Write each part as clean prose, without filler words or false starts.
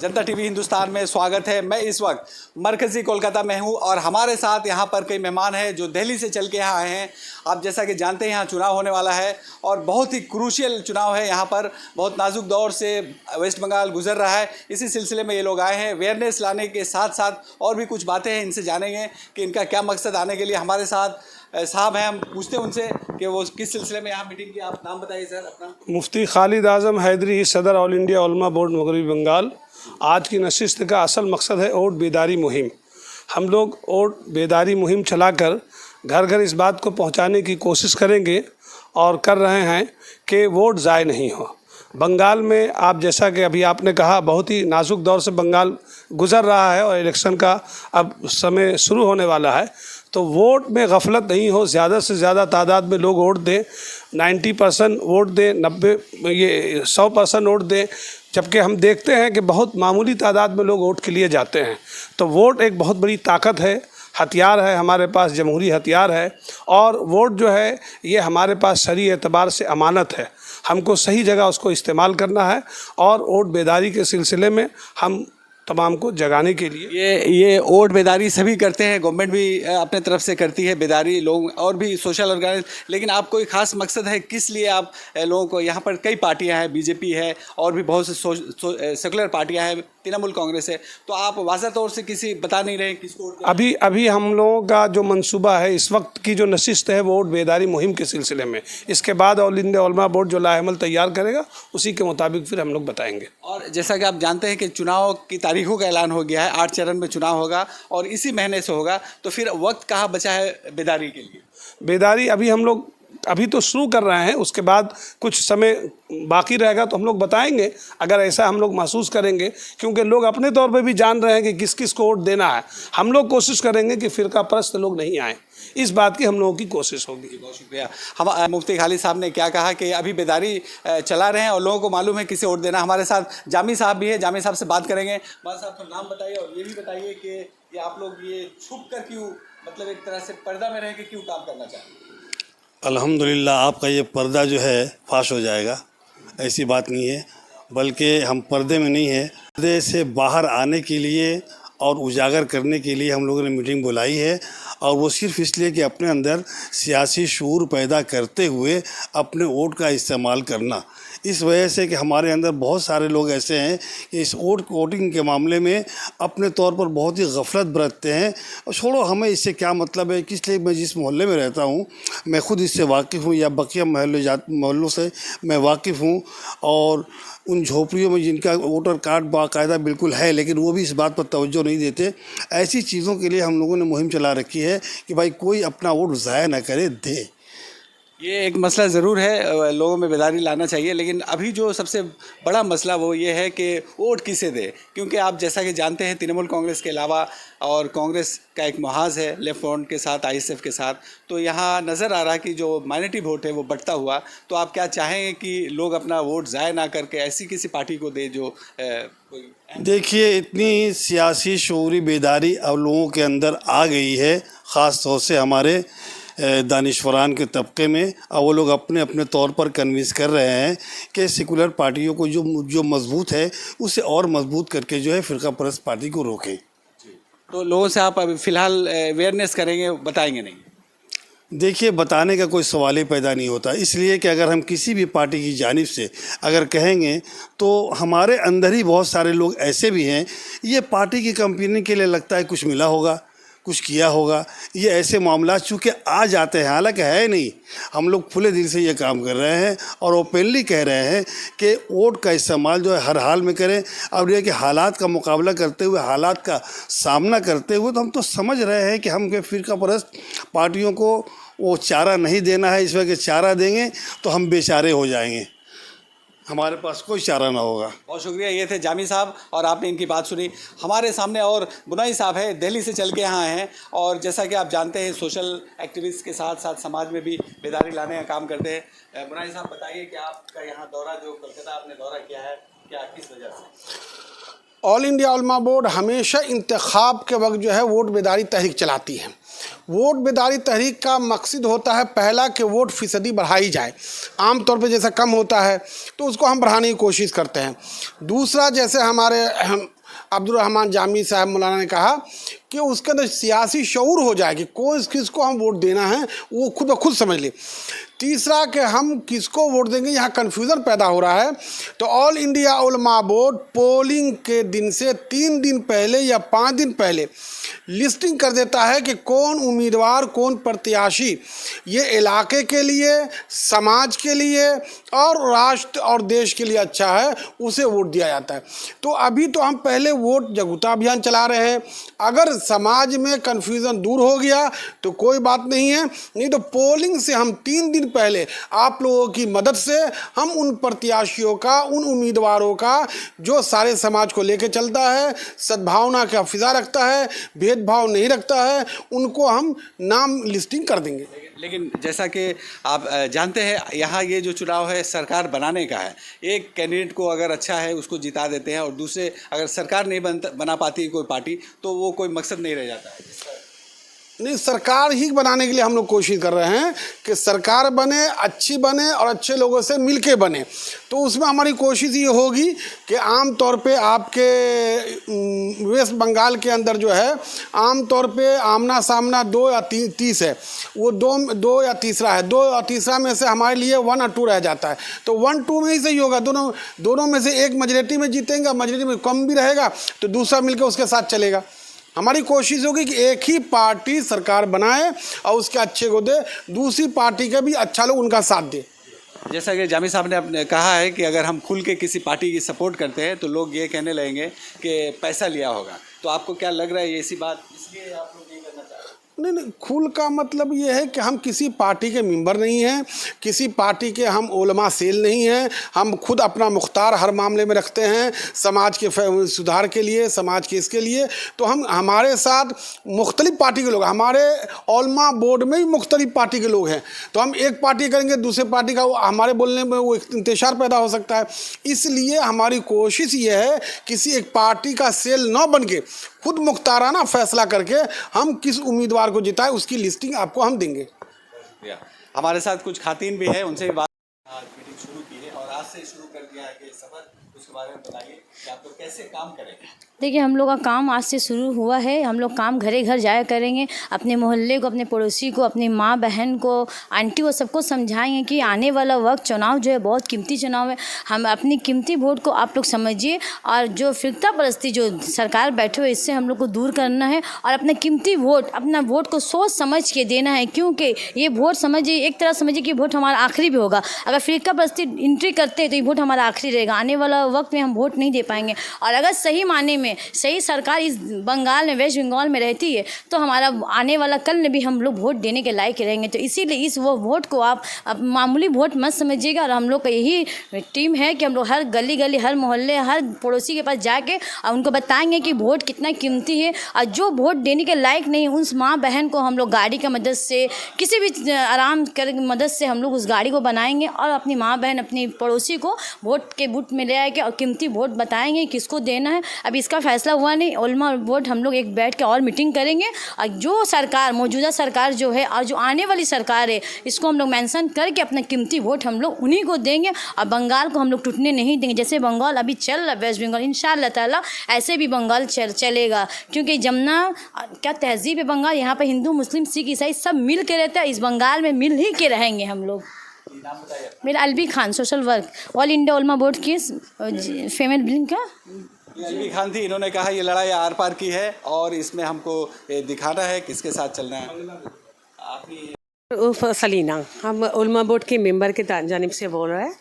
जनता TV Hindustan में स्वागत है। मैं इस वक्त मरकजी कोलकाता में हूं और हमारे साथ यहां पर कई मेहमान हैं जो दिल्ली से चल के यहाँ आए हैं। आप जैसा कि जानते हैं यहाँ चुनाव होने वाला है और बहुत ही क्रूशियल चुनाव है। यहाँ पर बहुत नाजुक दौर से वेस्ट बंगाल गुजर रहा है। इसी सिलसिले में ये लोग आए हैं। अवेयरनेस लाने के साथ साथ और भी कुछ बातें हैं, इनसे जानेंगे कि इनका क्या मकसद आने के लिए। हमारे साथ साहब हैं, हम पूछते हैं उनसे कि वो किस सिलसिले में यहाँ मीटिंग की। आप नाम बताइए सर अपना। मुफ्ती खालिद आजम हैदरी, सदर ऑल इंडिया उलमा बोर्ड मगरबी बंगाल। आज की नशिस्त का असल मकसद है वोट बेदारी मुहिम। हम लोग वोट बेदारी मुहिम चलाकर घर घर इस बात को पहुंचाने की कोशिश करेंगे और कर रहे हैं कि वोट ज़ाय नहीं हो। बंगाल में आप जैसा कि अभी आपने कहा, बहुत ही नाजुक दौर से बंगाल गुज़र रहा है और इलेक्शन का अब समय शुरू होने वाला है। तो वोट में गफलत नहीं हो, ज़्यादा से ज़्यादा तादाद में लोग वोट दें। 90% वोट दें, 100% वोट दें। जबकि हम देखते हैं कि बहुत मामूली तादाद में लोग वोट के लिए जाते हैं। तो वोट एक बहुत बड़ी ताकत है, हथियार है, हमारे पास जमहूरी हथियार है। और वोट जो है ये हमारे पास शरई एतबार से अमानत है। हमको सही जगह उसको इस्तेमाल करना है और वोट बेदारी के सिलसिले में हम तमाम को जगाने के लिए ये वोट बेदारी सभी करते हैं, गवर्नमेंट भी अपने तरफ से करती है बेदारी, लोग और भी सोशल ऑर्गेनाइज। लेकिन आपको एक खास मकसद है, किस लिए आप लोगों को, यहाँ पर कई पार्टियां हैं, बीजेपी है और भी बहुत से सेकुलर पार्टियां हैं, तृणमूल कांग्रेस है, तो आप वाज़ह तौर से किसी बता नहीं रहे किसको? अभी हम लोगों का जो मंसूबा है, इस वक्त की जो नशिस्त है, वो वोट बेदारी मुहिम के सिलसिले में। इसके बाद ऑल इंडिया उलमा बोर्ड जो लाएमल तैयार करेगा उसी के मुताबिक फिर हम लोग बताएंगे। और जैसा कि आप जानते हैं कि चुनाव की तारीखों का ऐलान हो गया है, 8 चरण में चुनाव होगा और इसी महीने से होगा। तो फिर वक्त कहाँ बचा है बेदारी के लिए? बेदारी अभी हम लोग तो शुरू कर रहे हैं, उसके बाद कुछ समय बाकी रहेगा तो हम लोग बताएंगे अगर ऐसा हम लोग महसूस करेंगे, क्योंकि लोग अपने तौर पे भी जान रहे हैं कि किस किस को वोट देना है। हम लोग कोशिश करेंगे कि फ़िरका परस्त लोग नहीं आए, इस बात की हम लोगों की कोशिश होगी। बहुत शुक्रिया। हम मुफ्ती खालिद साहब ने क्या कहा कि अभी बेदारी चला रहे हैं और लोगों को मालूम है किसे वोट देना। हमारे साथ जामी साहब भी है, जामी साहब से बात करेंगे। मां साहब तो नाम बताइए और ये भी बताइए कि ये आप लोग ये छुप कर क्यों, मतलब एक तरह से पर्दा में रह के क्यों काम करना चाहते हैं? अल्हम्दुलिल्लाह आपका ये पर्दा जो है फाश हो जाएगा, ऐसी बात नहीं है, बल्कि हम पर्दे में नहीं है, पर्दे से बाहर आने के लिए और उजागर करने के लिए हम लोगों ने मीटिंग बुलाई है। और वो सिर्फ इसलिए कि अपने अंदर सियासी शऊर पैदा करते हुए अपने वोट का इस्तेमाल करना। इस वजह से कि हमारे अंदर बहुत सारे लोग ऐसे हैं कि इस वोटिंग के मामले में अपने तौर पर बहुत ही गफलत बरतते हैं। और छोड़ो, हमें इससे क्या मतलब है, इसलिए मैं जिस मोहल्ले में रहता हूँ मैं ख़ुद इससे वाकिफ़ हूँ, या बकिया मोहल्लों से मैं वाकिफ़ हूँ। और उन झोपड़ियों में जिनका वोटर कार्ड बाकायदा बिल्कुल है, लेकिन वो भी इस बात पर तवज्जो नहीं देते। ऐसी चीज़ों के लिए हम लोगों ने मुहिम चला रखी है कि भाई कोई अपना वोट ज़ाया ना करे, दे। ये एक मसला ज़रूर है, लोगों में बेदारी लाना चाहिए। लेकिन अभी जो सबसे बड़ा मसला वो ये है कि वोट किसे दे, क्योंकि आप जैसा कि जानते हैं तृणमूल कांग्रेस के अलावा और कांग्रेस का एक मुहाज़ है लेफ्ट फ्रंट के साथ, आईएसएफ के साथ। तो यहाँ नज़र आ रहा है कि जो माइनॉरिटी वोट है वो बढ़ता हुआ। तो आप क्या चाहेंगे कि लोग अपना वोट ज़ाया ना करके ऐसी किसी पार्टी को दे जो देखिए, इतनी सियासी शऊरी बेदारी अब लोगों के अंदर आ गई है, ख़ास तौर से हमारे दानिशवरान के तबके में। और वो लोग अपने अपने तौर पर कन्विंस कर रहे हैं कि सेकुलर पार्टियों को जो मजबूत है उसे और मजबूत करके जो है फ़िरका परस्त पार्टी को रोकें। तो लोगों से आप अभी फ़िलहाल अवेयरनेस करेंगे, बताएंगे नहीं? देखिए, बताने का कोई सवाल ही पैदा नहीं होता, इसलिए कि अगर हम किसी भी पार्टी की जानिब से अगर कहेंगे तो हमारे अंदर ही बहुत सारे लोग ऐसे भी हैं, ये पार्टी की कंपनी के लिए लगता है कुछ मिला होगा, कुछ किया होगा। ये ऐसे मामला चूँकि आ जाते हैं, हालांकि है नहीं, हम लोग खुले दिल से ये काम कर रहे हैं और ओपनली कह रहे हैं कि वोट का इस्तेमाल जो है हर हाल में करें। अब ये कि हालात का मुकाबला करते हुए, हालात का सामना करते हुए, तो हम तो समझ रहे हैं कि हम फ़िरका परस्त पार्टियों को वो चारा नहीं देना है। इस वजह के चारा देंगे तो हम बेचारे हो जाएंगे, हमारे पास कोई चारा ना होगा। बहुत शुक्रिया। ये थे जामी साहब और आपने इनकी बात सुनी। हमारे सामने और बुनाई साहब है, दिल्ली से चल के यहाँ आए हैं और जैसा कि आप जानते हैं सोशल एक्टिविस्ट के साथ साथ समाज में भी बेदारी लाने का काम करते हैं। बुनाई साहब बताइए कि आपका यहाँ दौरा, जो कलकत्ता आपने दौरा किया है, क्या किस वजह से? ऑल इंडिया उलमा बोर्ड हमेशा इंतखाब के वक्त जो है वोट बेदारी तहरीक चलाती है। वोट बेदारी तहरीक का मकसद होता है पहला कि वोट फीसदी बढ़ाई जाए। आमतौर पे जैसा कम होता है तो उसको हम बढ़ाने की कोशिश करते हैं। दूसरा, जैसे हमारे अब्दुल रहमान जामी साहब मौलाना ने कहा कि उसके अंदर सियासी शऊर हो जाए कि कौन किसको हम वोट देना है वो खुद ब खुद समझ ले। तीसरा कि हम किसको वोट देंगे, यहाँ कन्फ्यूज़न पैदा हो रहा है। तो ऑल इंडिया उलमा बोर्ड पोलिंग के दिन से 3 दिन पहले या 5 दिन पहले लिस्टिंग कर देता है कि कौन उम्मीदवार, कौन प्रत्याशी ये इलाके के लिए, समाज के लिए और राष्ट्र और देश के लिए अच्छा है, उसे वोट दिया जाता है। तो अभी तो हम पहले वोट जागरूकता अभियान चला रहे हैं। अगर समाज में कन्फ्यूज़न दूर हो गया तो कोई बात नहीं है, नहीं तो पोलिंग से हम 3 दिन पहले आप लोगों की मदद से हम उन प्रत्याशियों का, उन उम्मीदवारों का जो सारे समाज को लेकर चलता है, सद्भावना का फिजा रखता है, भेदभाव नहीं रखता है, उनको हम नाम लिस्टिंग कर देंगे। लेकिन जैसा कि आप जानते हैं, यहाँ ये जो चुनाव है सरकार बनाने का है। एक कैंडिडेट को अगर अच्छा है उसको जिता देते हैं और दूसरे अगर सरकार नहीं बना पाती कोई पार्टी तो वो कोई मकसद नहीं रह जाता है। नहीं, सरकार ही बनाने के लिए हम लोग कोशिश कर रहे हैं कि सरकार बने, अच्छी बने और अच्छे लोगों से मिलके बने। तो उसमें हमारी कोशिश ये होगी कि आम तौर पे आपके वेस्ट बंगाल के अंदर जो है आम तौर पे आमना सामना 2 या 30 है, वो 2 या तीसरा है। 2 और तीसरा में से हमारे लिए 1 और 2 रह जाता है। तो 1-2 में ही सही होगा। दोनों में से एक मेजॉरिटी में जीतेंगे, मेजॉरिटी में कम भी रहेगा तो दूसरा मिलकर उसके साथ चलेगा। हमारी कोशिश होगी कि एक ही पार्टी सरकार बनाए और उसके अच्छे को दे, दूसरी पार्टी का भी अच्छा लोग उनका साथ दे। जैसा कि जामी साहब ने अपने कहा है कि अगर हम खुल के किसी पार्टी की सपोर्ट करते हैं तो लोग ये कहने लगेंगे कि पैसा लिया होगा। तो आपको क्या लग रहा है ये ऐसी बात इसलिए आप लोग नहीं करना चाह रहे? नहीं, खुल का मतलब ये है कि हम किसी पार्टी के मेंबर नहीं हैं, किसी पार्टी के हम उलमा सेल नहीं हैं। हम खुद अपना मुख्तार हर मामले में रखते हैं, समाज के सुधार के लिए, समाज के इसके लिए। तो हम हमारे साथ मुख्तलिफ पार्टी के लोग, हमारे उलमा बोर्ड में भी मुख्तलिफ पार्टी के लोग हैं। तो हम एक पार्टी करेंगे, दूसरे पार्टी का हमारे बोलने में वो इंतशार पैदा हो सकता है। इसलिए हमारी कोशिश ये है किसी एक पार्टी का सेल न बन के खुद मुख्ताराना फैसला करके हम किस उम्मीदवार को जिताए उसकी लिस्टिंग आपको हम देंगे। हमारे साथ कुछ खातिन भी है, उनसे भी बात। आज मीटिंग शुरू की है और आज से शुरू कर दिया है कि सफर, उसके बारे में बताइए कि आप लोग कैसे काम करेंगे। देखिए, हम लोग का काम आज से शुरू हुआ है। हम लोग काम घरे घर जाया करेंगे, अपने मोहल्ले को, अपने पड़ोसी को, अपनी माँ बहन को, आंटी को, सबको समझाएंगे कि आने वाला वक्त चुनाव जो है बहुत कीमती चुनाव है। हम अपनी कीमती वोट को आप लोग समझिए और जो फिरका परस्ती जो सरकार बैठे हुए इससे हम लोग को दूर करना है और अपना कीमती वोट, अपना वोट को सोच समझ के देना है। क्योंकि ये वोट समझिए, एक तरह समझिए कि वोट हमारा आखिरी भी होगा। अगर फिरका परस्ती एंट्री करते हैं तो ये वोट हमारा आखिरी रहेगा। आने वाला वक्त में हम वोट नहीं दे पाएंगे। और अगर सही माने में सही सरकार इस बंगाल में, वेस्ट बंगाल में रहती है तो हमारा आने वाला कल में भी हम लोग वोट देने के लायक रहेंगे। तो इसीलिए इस वो वोट को आप मामूली वोट मत समझिएगा। और हम लोग का यही टीम है कि हम लोग हर गली गली, हर मोहल्ले, हर पड़ोसी के पास जाके और उनको बताएंगे कि वोट कितना कीमती है। और जो वोट देने के लायक नहीं, उस माँ बहन को हम लोग गाड़ी की मदद से, किसी भी आराम कर मदद से हम लोग उस गाड़ी को बनाएंगे और अपनी माँ बहन, अपनी पड़ोसी को वोट के बूथ में ले आके और कीमती वोट बताएंगे किसको देना है। अब इसका फैसला हुआ नहीं, उलमा बोर्ड हम लोग एक बैठ के और मीटिंग करेंगे और जो सरकार, मौजूदा सरकार जो है और जो आने वाली सरकार है, इसको हम लोग मेंशन करके अपना कीमती वोट हम लोग उन्हीं को देंगे। और बंगाल को हम लोग टूटने नहीं देंगे। जैसे बंगाल अभी चल रहा है, वेस्ट बंगाल, इंशाअल्लाह ताला ऐसे भी बंगाल चलेगा। क्योंकि जमुना क्या तहजीब है बंगाल, यहाँ पर हिंदू, मुस्लिम, सिख, ईसाई सब मिल के रहते हैं। इस बंगाल में मिल ही के रहेंगे हम लोग। मेरा Alvi Khan, social work, all India उलमा बोर्ड की फीमेल बिलिंग का अलवी खान थी। इन्होंने कहा ये लड़ाई आर पार की है और इसमें हमको दिखाना है किसके साथ चलना है। सलीना, हम उलमा बोर्ड के मेंबर के जानिब से बोल रहे हैं।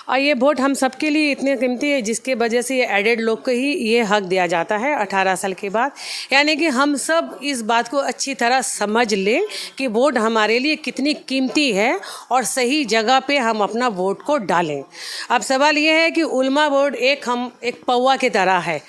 और ये वोट हम सबके लिए इतने कीमती है जिसके वजह से ये एडेड लोग को ही ये हक दिया जाता है 18 साल के बाद। यानी कि हम सब इस बात को अच्छी तरह समझ लें कि वोट हमारे लिए कितनी कीमती है और सही जगह पे हम अपना वोट को डालें। अब सवाल ये है कि उलमा बोर्ड एक पौवा की तरह है,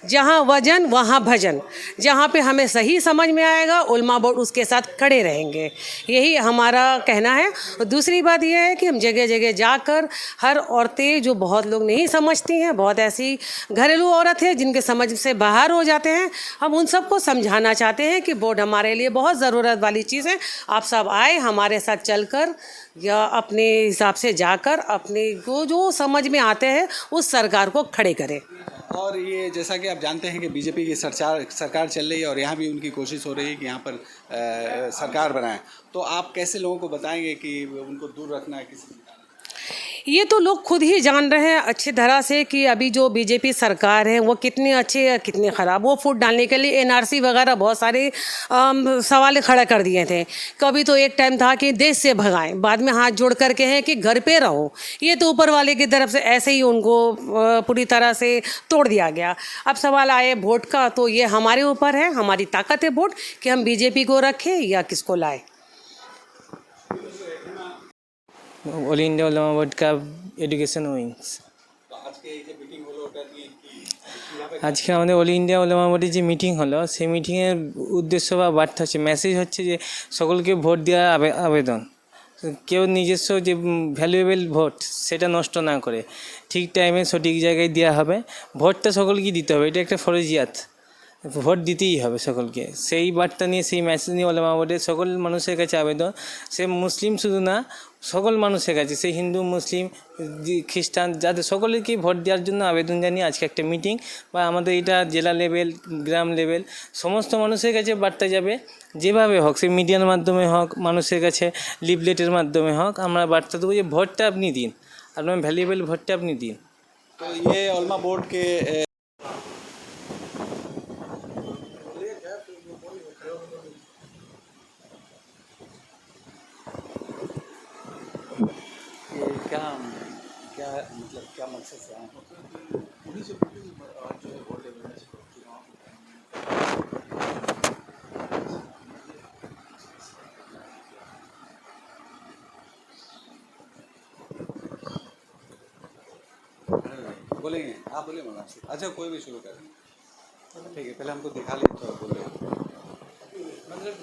जहाँ वजन वहाँ भजन। जहाँ पे हमें सही समझ में आएगा उलमा बोर्ड उसके साथ खड़े रहेंगे, यही हमारा कहना है। और दूसरी बात यह है कि हम जगह जगह जाकर हर औरतें जो बहुत लोग नहीं समझती हैं, बहुत ऐसी घरेलू औरत है जिनके समझ से बाहर हो जाते हैं, हम उन सबको समझाना चाहते हैं कि वोट हमारे लिए बहुत ज़रूरत वाली चीज़ है। आप सब आए हमारे साथ चलकर या अपने हिसाब से जाकर अपने को जो समझ में आते हैं उस सरकार को खड़े करें। और ये जैसा कि आप जानते हैं कि बीजेपी की सरकार चल रही है और यहाँ भी उनकी कोशिश हो रही है कि यहाँ पर सरकार बनाएं, तो आप कैसे लोगों को बताएंगे कि उनको दूर रखना है किसी? ये तो लोग खुद ही जान रहे हैं अच्छी तरह से कि अभी जो बीजेपी सरकार है वो कितनी अच्छी है कितनी ख़राब। वो फूट डालने के लिए एनआरसी वगैरह बहुत सारे सवाल खड़े कर दिए थे। कभी तो एक टाइम था कि देश से भगाएं, बाद में हाथ जोड़ करके हैं कि घर पे रहो। ये तो ऊपर वाले की तरफ से ऐसे ही उनको पूरी तरह से तोड़ दिया गया। अब सवाल आए वोट का, तो ये हमारे ऊपर है, हमारी ताकत है वोट कि हम बीजेपी को रखें या किसको लाए। ऑल इंडिया उलमा बोर्ड का एजुकेशन উইংস আজকে আমাদের অল ইন্ডিয়া উলামা বোর্ডের যে মিটিং হলো সেই মিটিংয়ের উদ্দেশ্য বা বার্তা হচ্ছে মেসেজ হচ্ছে যে সকলকে ভোট দেওয়ার আবেদন, কেউ নিজস্ব যে ভ্যালুয়েবল ভোট সেটা নষ্ট না করে ঠিক টাইমে সঠিক জায়গায় দেওয়া হবে। ভোটটা সকলকে দিতে হবে, এটা একটা ফরজিয়াত, ভোট দিতেই হবে সকলকে। সেই বার্তা নিয়ে সেই মেসেজ নিয়ে উলামা বোর্ডের সকল মানুষের কাছে আবেদন, সে মুসলিম শুধু না সকল মানুষের কাছে, সেই হিন্দু মুসলিম খ্রিস্টান যাদের সকলেরকেই ভোট দেওয়ার জন্য আবেদন জানিয়ে আজকে একটা মিটিং বা আমাদের এটা জেলা লেভেল গ্রাম লেভেল সমস্ত মানুষের কাছে বার্তা যাবে। যেভাবে হোক, সে মিডিয়ার মাধ্যমে হোক, মানুষের কাছে লিফলেটের মাধ্যমে হোক, আমরা বার্তা দেবো যে ভোটটা আপনি দিন, আপনার ভ্যালুয়েবল ভোটটা আপনি দিন। तो ये उलमा बोर्ड के क्या क्या मतलब क्या मकसद से आए? बोलेंगे आप बोलिए मौलाना। अच्छा कोई भी शुरू करें, ठीक है, पहले हमको दिखा लीजिए, थोड़ा बोलिए। मतलब